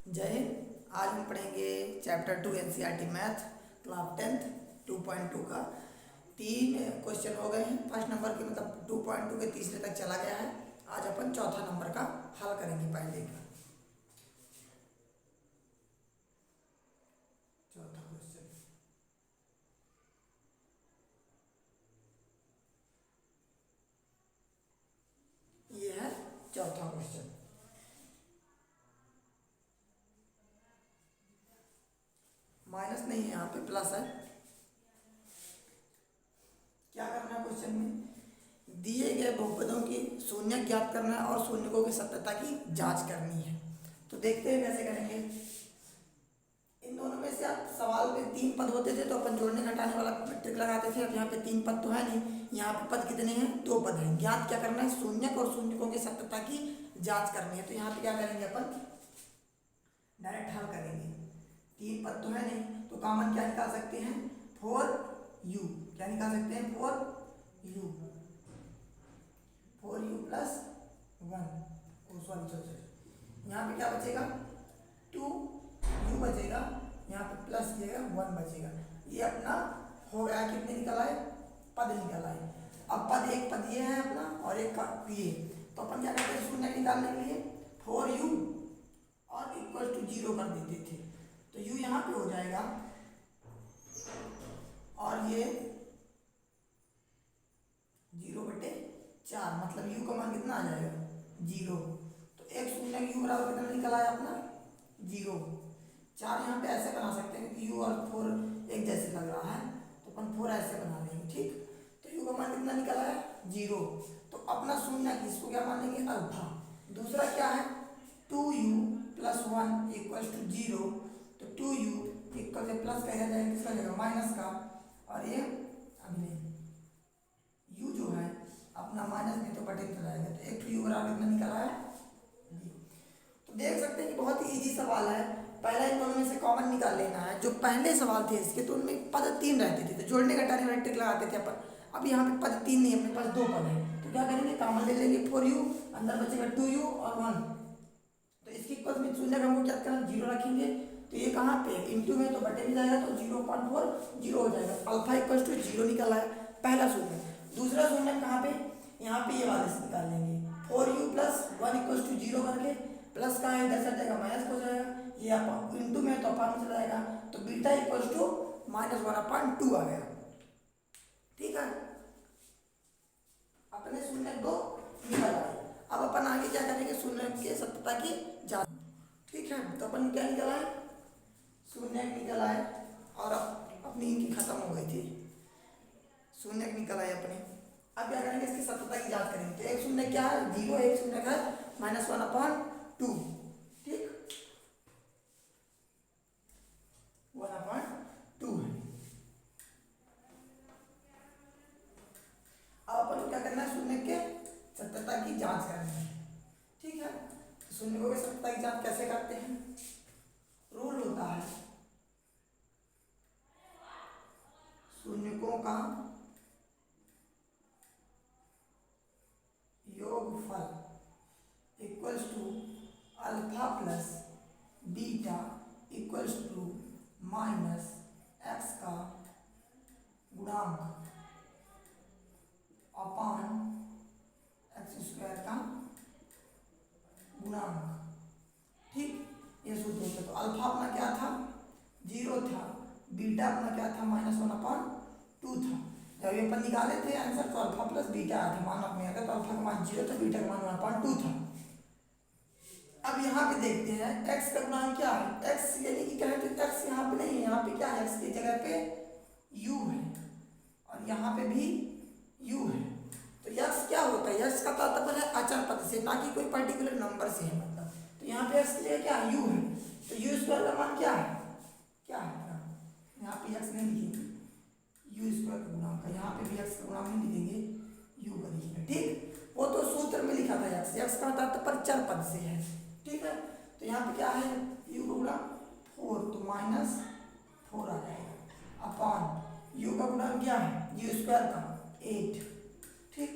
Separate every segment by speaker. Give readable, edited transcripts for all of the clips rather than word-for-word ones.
Speaker 1: जय हिंद। आज हम पढ़ेंगे chapter 2 NCERT math class 10th 2.2 का। 3 क्वेश्चन हो गए हैं फर्स्ट नंबर के, मतलब 2.2 के तीसरे तक चला गया है। आज अपन चौथा नंबर का हल करेंगे पहले का। चौथा क्वेश्चन ये है। चौथा क्वेश्चन माइनस नहीं है, यहाँ पे प्लस है। क्या करना है क्वेश्चन में? दिए गए बहुपदों की शून्य ज्ञात करना है और शून्यकों की सत्यता की जांच करनी है। तो देखते हैं कैसे करेंगे। इन दोनों में से आप सवाल में 3 पद होते थे तो अपन जोड़ने घटाने वाला ट्रिक लगाते थे। अब यहाँ पे 3 पद तो है नहीं, यहाँ पे पद कितने हैं? 2 पद हैं। ज्ञात क्या करना है? शून्यक और शून्यकों की सत्यता की जांच करनी है। तो यहाँ पे क्या करेंगे अपन? डायरेक्ट हल करेंगे। 3 पद तो है नहीं तो कॉमन क्या निकाल सकते हैं? 4u। क्या निकाल सकते हैं? 4u। 4u plus 1। सॉरी, यहाँ पे क्या बचेगा? 2u बचेगा। यहाँ पे प्लस दिएगा 1 बचेगा। ये अपना हो गया। कितने निकल आए? पद निकल आए। अब पद एक पद ये है अपना और एक पद ये। तो अपन क्या करते हैं शून्य निकालने के लिए? 4u और इक्वल टू 0 कर देते थे। तो u यहाँ पे हो जाएगा और ये 0/4, मतलब u का मान कितना आ जाएगा? 0। तो एक शून्य u बराबर कितना निकल आया अपना? 0। 4 यहाँ पे ऐसे बना सकते हैं क्योंकि u और 4 एक जैसे लग रहा है, तो अपन 4 ऐसे बना लेंगे। ठीक, तो u का मान कितना निकल आया? 0। तो अपना शून्य इसको क्या मानेंगे? अल्फा। दूसरा क्या है? 2u plus 1 equal to 0। तो 2u इक्वल से प्लस कहा जाएगा किसका जगह? माइनस का। और ये अभी नहीं, u जो है अपना माइनस में तो बटे में जाएगा। तो एक u बराबर कितना निकल आया? तो देख सकते हैं कि बहुत ही इजी सवाल है। पहला इन दोनों में से कॉमन निकाल लेना है। जो पहले सवाल थे इसके तो उनमें पद 3 रहते थे तो जोड़ने घटाने वाले ट्रिक लगाते थे अपन। अब यहाँ पे पद 3 नहीं, अपने पास 2 पद है। तो क्या करेंगे? कॉमन ले लेंगे 4u, अंदर बचेगा 2u और 1। तो इसकी इक्वल में शून्य का हमको क्या करना? 0 रखेंगे। तो ये कहाँ पे? इंटू में तो बटे में जाएगा, तो 0.4 0 हो जाएगा। अल्फा इक्वल टू 0 निकल आया पहला शून्य। दूसरा शून्य कहाँ पे? यहाँ पे ये वाले से निकाल लेंगे। 4u प्लस 1 इक्वल टू 0 करके प्लस का है, इधर से जाएगा माइनस हो जाएगा। ये आप इंटू में तो अपान में जाएगा। तो बीटा इक्वल टू -1/2 आ गया। ठीक है, अपने शून्य 2 निकल आए। अब अपन आगे क्या करेंगे? शून्य के सत्यता की जांच। ठीक है, तो अपन क्या निकल आए? शून्य निकल आए और अपनी इनकी खत्म हो गई थी। शून्य निकल आए अपने। अब क्या करेंगे? इसकी सत्यता की जांच करेंगे। तो एक शून्य क्या है? 0। एक शून्य का -1/2। ठीक, 1/2 है। अब अपन को क्या करना है? शून्य के सत्यता की जांच करनी है। ठीक है, तो शून्यों की सत्यता की जांच कैसे करते हैं? रूल होता है शून्यकों का योगफल equals to alpha plus beta equals to minus X का गुणांक अपान x² का गुणांक। ठीक, ये सूत्र होता है। तो अल्फा अपना क्या था? 0 था। बीटा अपना क्या था? -1/2 था। जब ये अपन निकाले थे आंसर तो अल्फा प्लस बीटा आया था। मान अपने अगर तो अल्फा का मान 0 था, बीटा का मान 1/2 था। अब यहाँ पे देखते हैं x का गुणांक क्या है। x यानी कि क्या है? तो x यहाँ पे नहीं है, यहाँ पे क्या है? x की जगह पे u है और यहाँ पे भी u है। तो x क्या होता है? x का तात्पर्य है अचर पद से, ना कि कोई पर्टिकुलर नंबर से है मतलब। तो यहाँ पे x की जगह क्या है? u है। तो u² का मान क्या है? क्या है? यहाँ पे x नहीं लिखेंगे, u² का गुणांक। यहाँ पे भी x का गुणांक नहीं लिखेंगे, u का लिखेंगे। ठीक, वो तो सूत्र में लिखा था x का तात्पर्य चर पद से है। ठीक है, तो यहाँ पे क्या है? u का गुणांक 4, तो -4 आ जाएगा अपान u का गुणांक क्या है? u² का 8। ठीक,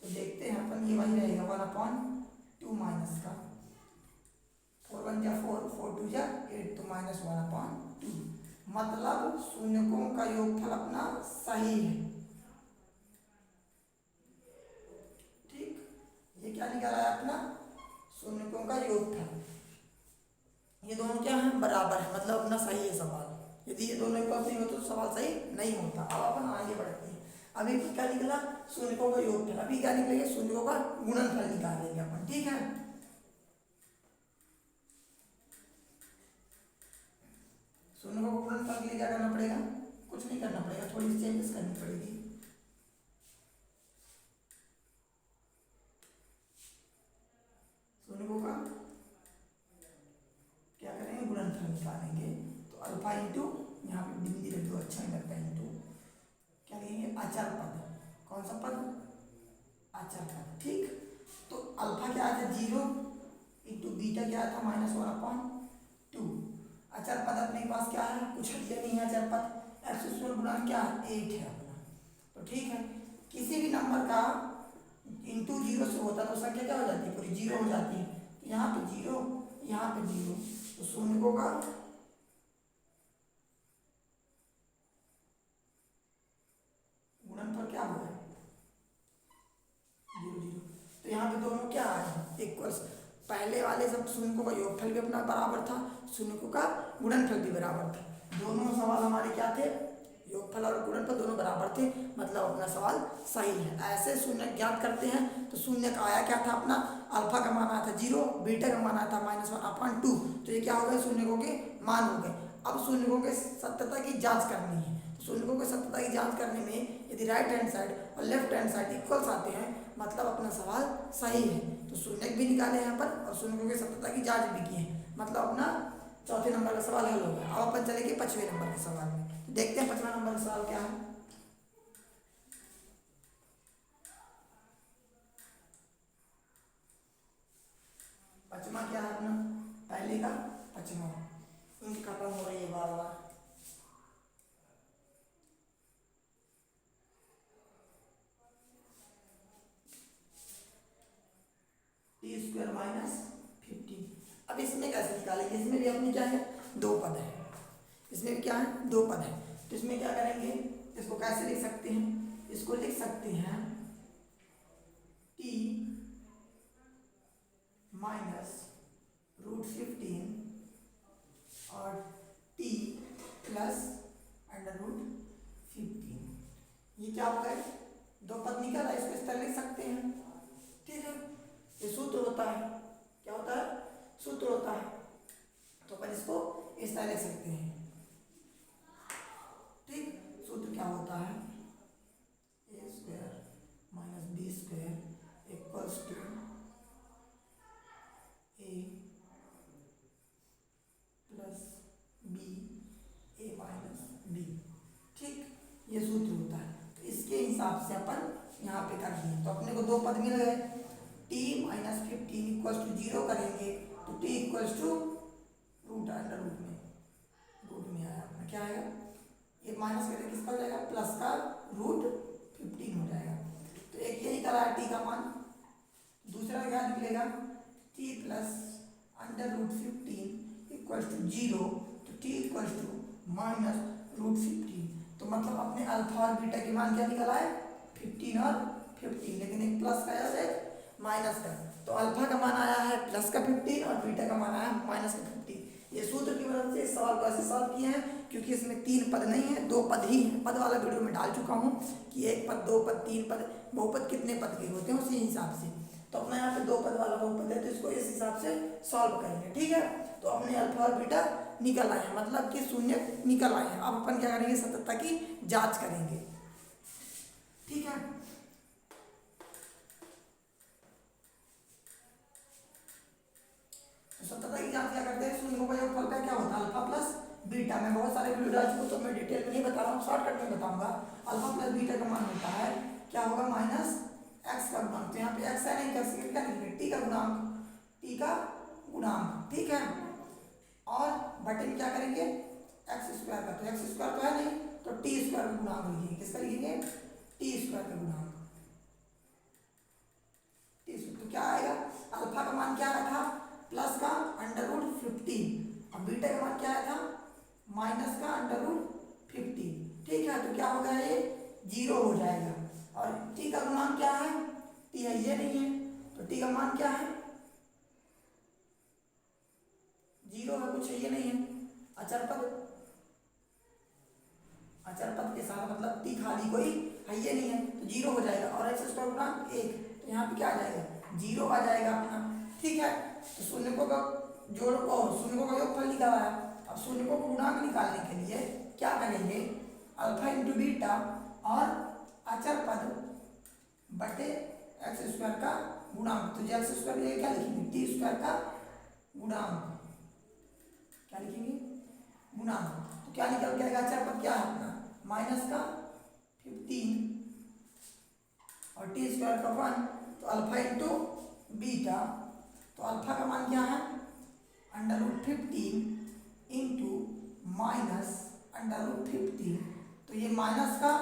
Speaker 1: तो देखते हैं अपन, ये वही रहेगा 1/2 माइनस का 4 1 जा 4, 4 2 जा 8, तो -1/2। मतलब शून्यकों का योगफल अपना सही है। ठीक, ये क्या निकल आया अपना शून्यकों का योगफल। ये दोनों क्या है बराबर है, मतलब अपना सही है सवाल। यदि ये दोनों इक्वल नहीं होते तो सवाल सही नहीं होता। अब अपन आगे बढ़ते हैं। अभी क्या निकला शून्यकों का योगफल। अभी क्या निकलेगा शून्यकों का गुणनफल निकालेंगे अपन। ठीक है, शून्यकों का गुणनफल के लिए क्या करना पड़ेगा, कुछ नहीं करना पड़ेगा, थोड़ी सी चेंजेस करनी पड़ेगी। शून्यकों का क्या करेंगे गुणनफल निकालेंगे। तो अल्फा इंटू, यहाँ पे बिंदी रख दो अच्छा नहीं लगता, इंटू क्या लिखेंगे अचर पद। कौन सा पद, अचर पद। ठीक, तो अल्फा क्या आता है 0 इंटू बीटा क्या था -1/2। अचर पद अपने पास क्या है, कुछ हटिया नहीं है अचर पद। x² गुणा क्या है 8 है अपना। तो ठीक है, किसी भी नंबर का इंटू 0 से होता तो संख्या क्या हो जाती है, पूरी 0 हो जाती है। यहाँ पे 0, यहाँ पे 0, तो शून्यकों का गुणनफल क्या हुआ है 0 0। तो यहाँ पे दोनों क्या आए इक्वल्स। पहले वाले सब शून्यकों का योगफल भी अपना बराबर था, शून्यकों का गुणनफल भी बराबर था। दोनों सवाल हमारे क्या थे, योगफल और गुणनफल दोनों बराबर थे, मतलब अपना सवाल सही है। ऐसे शून्य ज्ञात करते हैं तो शून्य का आया क्या था अपना, अल्फा का मान आया था 0, बीटा का मान आया था -1/2। तो ये क्या हो गए शून्यकों के मान हो गए। अब शून्यकों के सत्यता की जांच करनी है। तो शून्यकों की सत्यता की जांच करने में यदि राइट हैंड साइड और लेफ्ट हैंड साइड इक्वल्स आते हैं मतलब अपना सवाल सही है। तो शून्यक भी निकाले यहाँ पर और शून्यकों की सत्यता की जांच भी की है, मतलब अपना चौथे नंबर का सवाल हल हो गया। अब अपन चलेंगे 5वें नंबर के सवाल में। तो देखते हैं 5वां नंबर का सवाल क्या है। पचमा क्या है अपना, पहले का पचमा। इंक खत्म हो रही है बार बार। t² -15। अब इसमें कैसे निकालेंगे, इसमें भी अपनी क्या है दो पद है, इसमें भी क्या है दो पद है। तो इसमें क्या करेंगे, इसको कैसे लिख सकते हैं, इसको लिख सकते हैं t -√15 और t +√15। ये क्या हो गए दो पद निकला, इसको इस तरह लिख सकते हैं। ठीक है, ये सूत्र होता है, क्या होता है सूत्र होता है। तो अपन इसको इस तरह लिख सकते हैं। ठीक, सूत्र क्या होता है a² - b² = a + b a - b। ठीक, ये सूत्र होता है। तो इसके हिसाब से अपन यहाँ पे कर दिए। तो अपने को दो पद मिल गए, t -15 = 0 करेंगे तो t √√ में आया अपना क्या आएगा, ये माइनस करके किसका हो जाएगा प्लस का √15 हो जाएगा। तो एक ये निकला है t का मान, दूसरा क्या निकलेगा t + √15 = 0, तो t -√15। तो मतलब अपने अल्फा और बीटा के मान क्या निकला है 15 और 15, लेकिन एक प्लस का है और एक माइनस का। तो अल्फा का मान आया है +15 और बीटा का मान आया है -15। ये सूत्र की मदद से इस सवाल को ऐसे सॉल्व किए हैं, क्योंकि इसमें 3 पद नहीं है, 2 पद ही है। पद वाला वीडियो में डाल चुका हूँ कि 1 पद 2 पद 3 पद बहुपद कितने पद के होते हैं उसी हिसाब से। तो अपना यहाँ पे 2 पद वाला बहुपद है, तो इसको इस हिसाब से सॉल्व करेंगे। ठीक है, तो अपने अल्फा और बीटा निकल आए हैं, मतलब कि शून्य निकल आए हैं। अब अपन क्या करेंगे सत्यता की जांच करेंगे। ठीक है, सत्यता की जांच क्या करते हैं, शून्यों का योगफल का क्या होता है अल्फा प्लस बीटा। मैं बहुत सारे वीडियो डाल चुका हूं तो मैं डिटेल में नहीं बता रहा हूँ, शॉर्टकट में बताऊंगा। अल्फा प्लस बीटा का मान होता है क्या होगा -x का गुणांक। तो यहाँ पे x है नहीं, क्या लिखेंगे t का गुणांक, t का गुणांक। ठीक है, और बटे में क्या करेंगे x² का, तो x² तो है नहीं तो t² का गुणांक लिखेंगे। किसका लिखेंगे t² का गुणांक। तो क्या आएगा अल्फा का मान क्या रखा प्लस का √15 माइनस का अंडर रूट 15। ठीक है, तो क्या होगा ये 0 हो जाएगा। और टी का गुणांक क्या है, टी है ये नहीं है, तो टी का मान क्या है 0 है, कुछ ये नहीं है। अचर पद के साथ मतलब टी खाली कोई है ये नहीं है, तो 0 हो जाएगा। और एक्स स्क्वायर गुणांक 1, तो यहाँ पे क्या आ जाएगा 0 आ जाएगा अपना। ठीक है, तो शून्यकों का जोड़ शून्यकों का योगफल निकाला है। अब शून्यकों को गुणांक निकालने के लिए क्या करेंगे, अल्फा इंटू बीटा और अचर पद बटे एक्स स्क्वायर का गुणांक। तो एक्स स्क्वायर क्या लिखेंगे, टी स्क्वायर का गुणांक, क्या लिखेंगे गुणांक। तो क्या निकल के आएगा, अचर पद क्या है अपना माइनस का 15 और टी स्क्वायर का 1, तो अल्फा इंटू बीटा, तो अल्फा का मान क्या है under root 15 into minus under root 15। तो ये माइनस का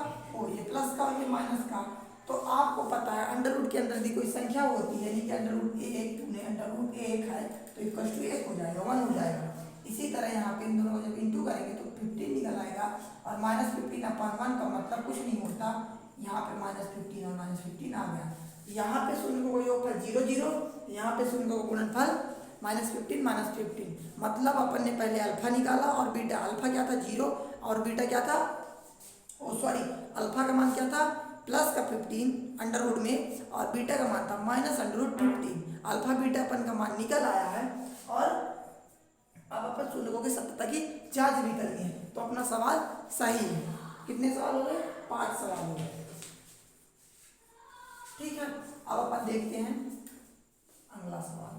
Speaker 1: ये प्लस का और ये माइनस का। तो आपको पता है अंडर रूट के अंदर यदि कोई संख्या होती है, यानी कि under root 1 to under root 1 है, तो इक्वल टू 1 हो जाएगा, 1 हो जाएगा। इसी तरह यहाँ पे इन दोनों को जब इंटू करेंगे तो 15 निकल आएगा, और माइनस 15 अपॉन 1 का मतलब कुछ नहीं होता, यहाँ पे माइनस 15 और माइनस 15 आ गया। यहाँ पे शून्य को योगफल 0 0, यहाँ पे शून्य को गुणनफल माइनस 15 माइनस 15। मतलब अपन ने पहले अल्फा निकाला और बीटा, अल्फा क्या था 0 और बीटा क्या था अल्फा का मान क्या था प्लस का 15 अंडर रूट में, और बीटा का मान था minus under root 15। Alpha beta अपन का मान निकल आया है, और अब अपन शून्यकों की सत्यता की जांच भी करनी है। तो अपना सवाल सही है। कितने सवाल हो गए, 5 सवाल हो गए। ठीक है, अब अपन देखते हैं अगला सवाल।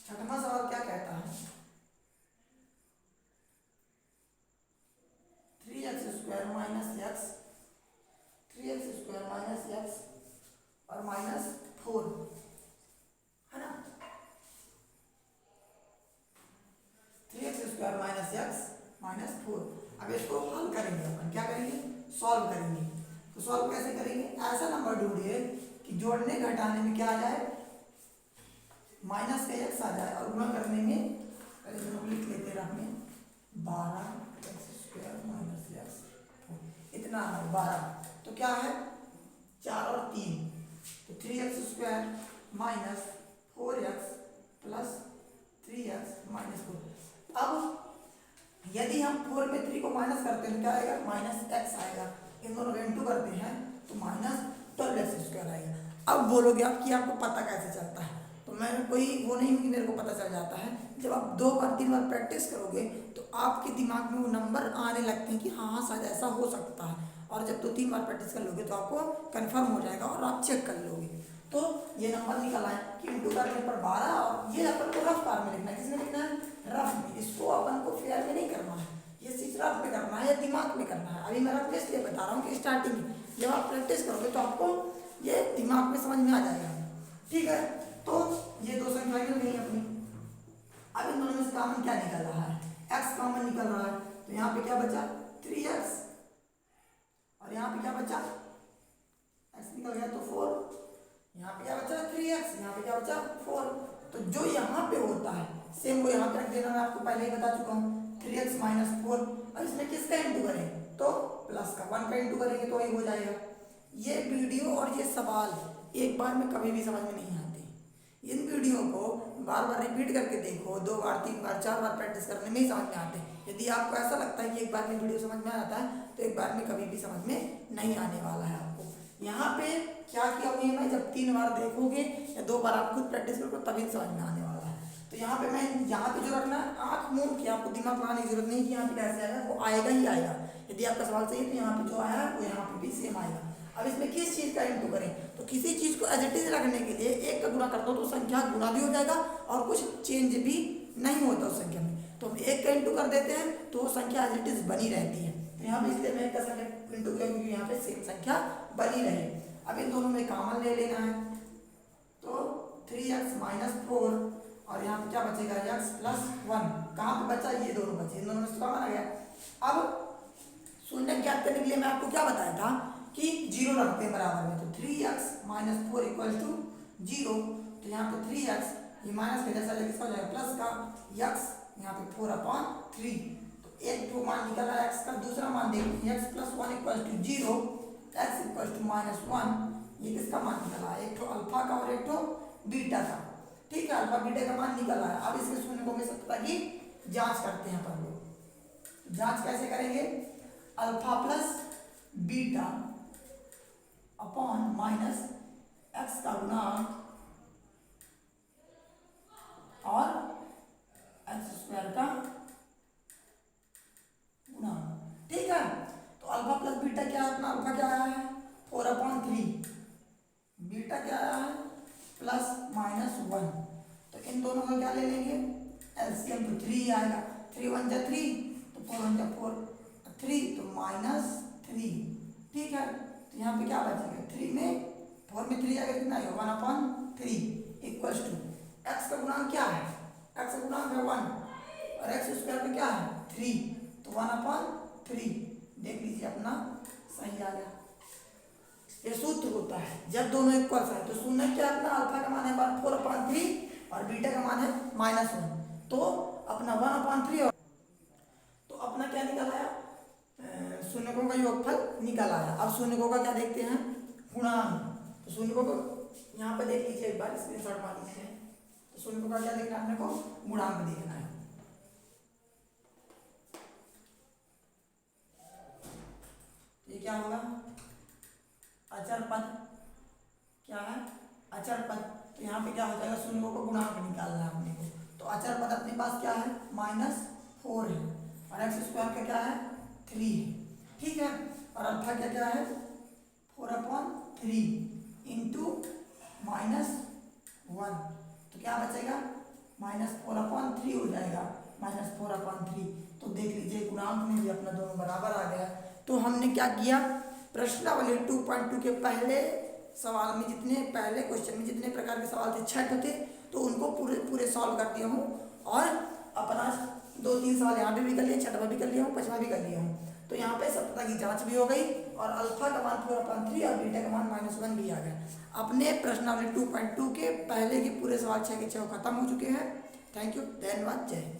Speaker 1: छठवां सवाल क्या कहता है, 3x square minus x, 3x square minus x और माइनस 4 है ना, 3x square minus x minus 4। अब इसको हल करेंगे अपन, क्या करेंगे सॉल्व करेंगे। तो सॉल्व कैसे करेंगे, ऐसा नंबर ढूंढिए कि जोड़ने घटाने में क्या आ जाए माइनस का एक्स आ जाए, और गुणा करने में लिख लेते रखने 12x स्क्वायर माइनस एक्स, इतना है 12। तो क्या है 4 और 3, तो 3x square minus 4x plus 3x minus 4। अब यदि हम 4 में 3 को माइनस करते हैं तो क्या आएगा माइनस x आएगा, इन दोनों को इंटू करते हैं तो माइनस 12x स्क्वायर आएगा। अब बोलोगे आप कि आपको पता कैसे चलता है, तो मैं कोई वो नहीं हूँ कि मेरे को पता चल जाता है। जब आप 2 बार 3 बार प्रैक्टिस करोगे तो आपके दिमाग में वो नंबर आने लगते हैं कि हाँ हाँ शायद ऐसा हो सकता है, और जब 2-3 बार प्रैक्टिस कर लोगे तो आपको कंफर्म हो जाएगा और आप चेक कर लोगे। तो ये नंबर निकल आए कि इंटू करने पर 12, और ये अपन को रफ कार में लिखना है। किसमें लिखना है, रफ में। इसको अपन को फेयर में नहीं करना है, ये चीज़ रफ में करना है या दिमाग में करना है। अभी मैं रफ में इसलिए बता रहा हूँ कि स्टार्टिंग में जब आप प्रैक्टिस करोगे तो आपको ये दिमाग में समझ में आ जाएगा। ठीक है, तो ये 2 संख्याएं मिल गई अपनी। अब इन दोनों में से कॉमन क्या निकल रहा है, x कॉमन निकल रहा है, तो यहाँ पे क्या बचा 3x, और यहाँ पे क्या बचा x निकल गया तो 4, यहाँ पे क्या बचा 3x, यहाँ पे क्या बचा 4। तो जो यहाँ पे होता है सेम वो यहाँ पे रख देना, मैं आपको पहले ही बता चुका हूँ 3x माइनस 4। अब इसमें किसका इंटू करें, तो प्लस का 1 का इंटू करेंगे तो ये हो जाएगा। ये वीडियो और ये सवाल एक बार में कभी भी समझ में नहीं आते, इन वीडियो को बार बार रिपीट करके देखो, 2 बार 3 बार 4 बार प्रैक्टिस करने में ही समझ में आते हैं। यदि आपको ऐसा लगता है कि एक बार में वीडियो समझ में आता है तो एक बार में कभी भी समझ में नहीं आने वाला है आपको। यहाँ पे क्या किया हुआ है, जब 3 बार देखोगे या 2 बार आप खुद प्रैक्टिस करोगे तभी समझ में आने वाला है। तो यहाँ पे मैं यहाँ पे जो रखना है आँख मूंद के, आपको दिमाग लगाने की जरूरत नहीं कि यहाँ पे कैसे आएगा, वो आएगा ही आएगा। यदि आपका सवाल सही है तो यहाँ पे जो आया है वो यहाँ पे भी सेम आएगा। अब इसमें किस चीज़ का इंटू करें, तो किसी चीज़ को एज इट इज रखने के लिए 1 का गुणा करता हो तो संख्या गुणा भी हो जाएगा और कुछ चेंज भी नहीं होता उस संख्या में। तो हम 1 का इंटू कर देते हैं तो संख्या एज इट इज बनी रहती है। तो यहाँ पे इसलिए मैं 1 का संख्या इंटू किया क्योंकि यहाँ पे सेम संख्या बनी रहे। अब इन दोनों में कॉमन ले लेना है, तो 3x माइनस 4 और यहाँ पे क्या बचेगा x प्लस 1। कहाँ पे बचा, ये दोनों बचे, इन दोनों में कॉमन आ गया। अब शून्य ज्ञात करने के लिए मैं आपको क्या बताया था कि जीरो रखते हैं बराबर में, तो 3x minus 4 equal to zero. तो यहाँ पे 3x ये माइनस का जैसा किसका हो जाएगा प्लस का, x यहाँ पे 4/3। तो एक तो मान निकला x का, दूसरा मान देखिए x plus 1 equal to zero, x equal to -1। ये किसका मान निकला है, एक तो अल्फा का और एक तो बीटा का। ठीक है, अल्फा बीटा का मान निकल आया। अब इसके शून्य को सत्यता की जांच करते हैं अपन लोग। जांच कैसे करेंगे, alpha plus beta upon minus X का गुणांक और एक्स स्क्वायर का गुणांक। ठीक है, तो अल्फा प्लस बीटा क्या है अपना, अल्फा क्या आया है 4/3, बीटा क्या आया है +-1। तो इन दोनों का क्या ले लेंगे एलसीएम, तो 3 आएगा, 3 × 1 = 3, तो 4 × 4 3, तो -3। ठीक है, तो यहाँ पे क्या बचेगा 3 में 4 में 3 आएगा कितना आएगा 1/3 इक्वल्स टू एक्स का गुणांक क्या है, एक्स का गुणांक है 1 और एक्स स्क्वायर में क्या है 3, तो 1/3। देख लीजिए अपना सही आ गया। ये सूत्र होता है जब दोनों इक्वल है, तो शून्य क्या अपना अल्फा का मान है 4/3 और बीटा का मान है -1, तो अपना 1/3 और तो अपना क्या निकल आया, शून्यकों का योगफल निकल आया। अब शून्यकों का क्या देखते हैं गुणांक, तो शून्यकों को यहाँ पे देख लीजिए एक बार स्क्रीनशॉट मार लीजिए। तो शून्यकों का क्या देखना है अपने को, गुणांक देखना है। ये क्या होगा अचर पद, क्या है अचर पद। तो यहाँ पे क्या हो जाएगा शून्यों को गुणांक निकालना है अपने को। तो अचर पद अपने पास क्या है -4 है और एक्स स्क्वायर का क्या है 3 है। ठीक है, और अल्फा क्या क्या है 4/3 इंटू -1, तो क्या बचेगा -4/3 हो जाएगा, -4/3। तो देख लीजिए गुणांक में भी अपना दोनों बराबर आ गया। तो हमने क्या किया, प्रश्नावली 2.2 के पहले सवाल में जितने पहले क्वेश्चन में जितने प्रकार के सवाल थे 6 थे, तो उनको पूरे सॉल्व कर दिया हूँ और अपना 2-3 सवाल यहाँ पे भी कर लिया, 6वां भी कर लिया हूँ, 5वां भी कर लिया हूँ। तो यहाँ पे सत्यता की जांच भी हो गई और अल्फा का मान 4/3 और बीटा का मान -1 भी आ गया। अपने प्रश्नावली 2.2 के पहले के पूरे सवाल 6 के 6 खत्म हो चुके हैं। थैंक यू, धन्यवाद, जय हिंद।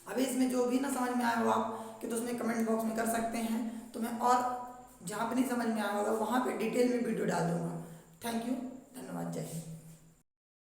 Speaker 1: अभी इसमें जो भी ना समझ में आया हो आप कि तो उसमें कमेंट बॉक्स में कर सकते हैं, तो मैं और जहाँ पे नहीं समझ में आया होगा वहाँ पे डिटेल में वीडियो डाल दूँगा। थैंक यू, धन्यवाद, जय हिंद।